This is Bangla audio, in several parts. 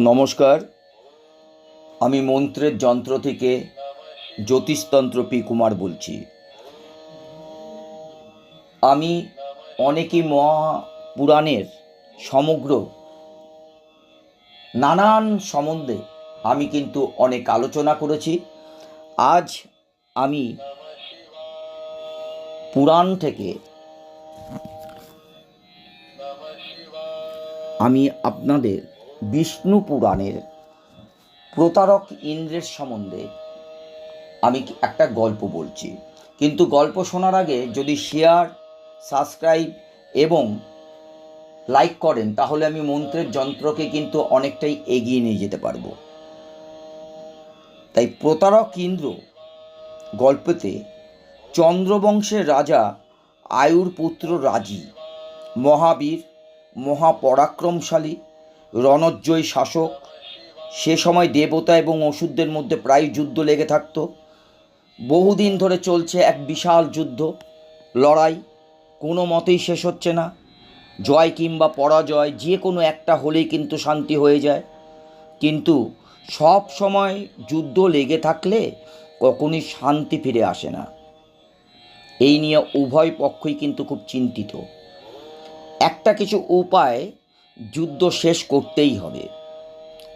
নমস্কার, আমি মন্ত্রের যন্ত্র থেকে জ্যোতিষতন্ত্র পি কুমার বলছি। আমি অনেকই মহাপুরাণের সমগ্র নানান সম্বন্ধে আমি কিন্তু অনেক আলোচনা করেছি। আজ আমি পুরাণ থেকে আমি আপনাদের বিষ্ণু পুরাণের প্রতারক ইন্দ্রের সম্বন্ধে আমি একটা গল্প বলছি। কিন্তু গল্প শোনার আগে যদি শেয়ার, সাবস্ক্রাইব এবং লাইক করেন তাহলে আমি মন্ত্রের যন্ত্রকে কিন্তু অনেকটাই এগিয়ে নিয়ে যেতে পারবো। তাই প্রতারক ইন্দ্র গল্পতে চন্দ্রবংশের রাজা আয়ুর পুত্র রাজি, মহাবীর, মহাপরাক্রমশালী, রণজ্জয়ী শাসক। সে সময় দেবতা এবং অসুরদের মধ্যে প্রায় যুদ্ধ লেগে থাকত। বহুদিন ধরে চলছে এক বিশাল যুদ্ধ, লড়াই, কোনো মতেই শেষ হচ্ছে না। জয় কিংবা পরাজয় যে কোনো একটা হলেই কিন্তু শান্তি হয়ে যায়, কিন্তু সব সময় যুদ্ধ লেগে থাকলে কখনই শান্তি ফিরে আসে না। এই নিয়ে উভয় পক্ষই কিন্তু খুব চিন্তিত। একটা কিছু উপায় যুদ্ধ শেষ করতেই হবে।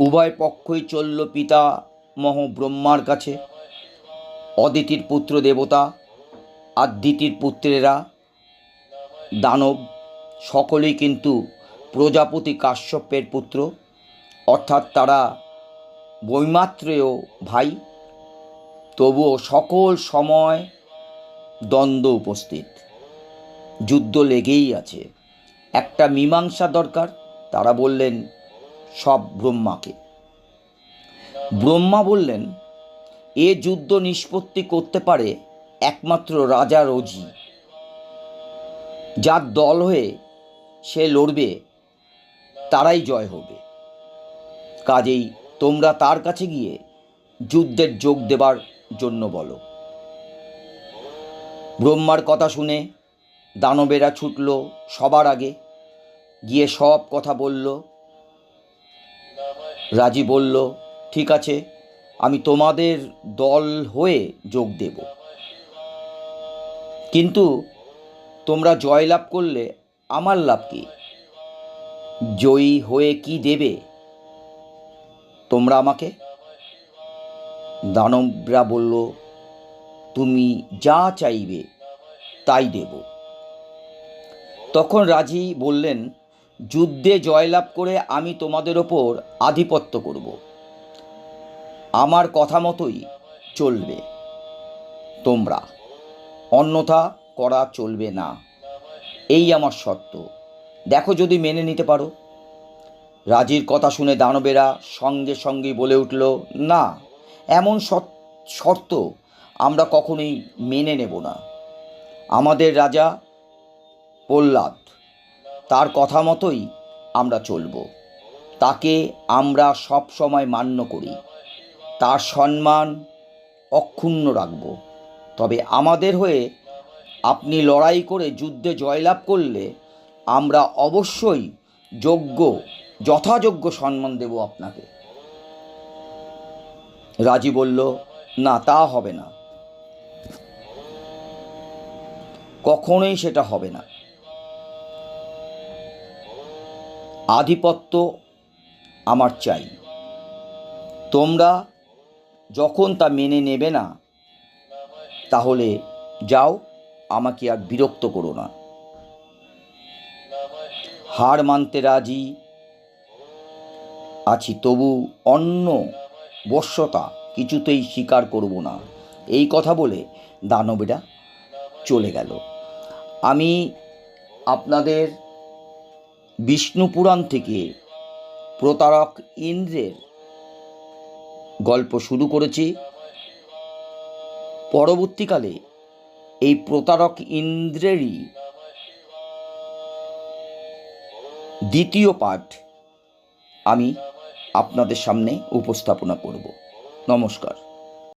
উভয় পক্ষই চলল পিতামহ ব্রহ্মার কাছে। অদিতির পুত্র দেবতা, আদিতির পুত্রেরা দানব, সকলেই কিন্তু প্রজাপতি কাশ্যপের পুত্র, অর্থাৎ তারা বৈমাত্রেয় ভাই। তবুও সকল সময় দ্বন্দ্ব উপস্থিত, যুদ্ধ লেগেই আছে। একটা মীমাংসা দরকার। তারা বললেন সব ব্রহ্মাকে। ব্রহ্মা বললেন এ যুদ্ধ নিষ্পত্তি করতে পারে একমাত্র রাজা রোজি। যার দল হয়ে সে লড়বে তারাই জয় হবে। কাজেই তোমরা তার কাছে গিয়ে যুদ্ধের যোগ দেবার জন্য বলো। ব্রহ্মার কথা শুনে দানবেরা ছুটল সবার আগে, গিয়ে সব কথা বলল। রাজি বলল, ঠিক আছে, আমি তোমাদের দল হয়ে যোগ দেব, কিন্তু তোমরা জয়লাভ করলে আমার লাভ কি? জয়ী হয়ে কি দেবে তোমরা আমাকে? দানবরা বলল, তুমি যা চাইবে তাই দেব। তখন রাজি বললেন, যুদ্ধে জয়লাভ করে আমি তোমাদের ওপর আধিপত্য করব, আমার কথা মতোই চলবে তোমরা, অন্যথা করা চলবে না। এই আমার শর্ত, দেখো যদি মেনে নিতে পারো। রাজির কথা শুনে দানবেরা সঙ্গে সঙ্গে বলে উঠল, না, এমন শর্ত আমরা কখনোই মেনে নেব না। আমাদের রাজা প্রহ্লাদ, তার কথা মতোই আমরা চলব, তাকে আমরা সব সময় মান্য করি, তার সম্মান অক্ষুণ্ণ রাখব। তবে আমাদের হয়ে আপনি লড়াই করে যুদ্ধে জয়লাভ করলে আমরা অবশ্যই যথাযোগ্য সম্মান দেব আপনাকে। রাজি বলল, না, তা হবে না, কখনোই সেটা হবে না। আধিপত্য আমার চাই। তোমরা যখন তা মেনে নেবে না তাহলে যাও, আমাকে আর বিরক্ত করো না। হার মানতে রাজি আছি, তবু অন্য বশ্যতা কিছুতেই স্বীকার করব না। এই কথা বলে দানবেরা চলে গেল। আমি আপনাদের বিষ্ণু পুরাণ থেকে প্রতারক ইন্দ্রের গল্প শুরু করেছি। পরবর্তীকালে এই প্রতারক ইন্দ্রেরই দ্বিতীয় পাঠ আমি আপনাদের সামনে উপস্থাপনা করব। নমস্কার।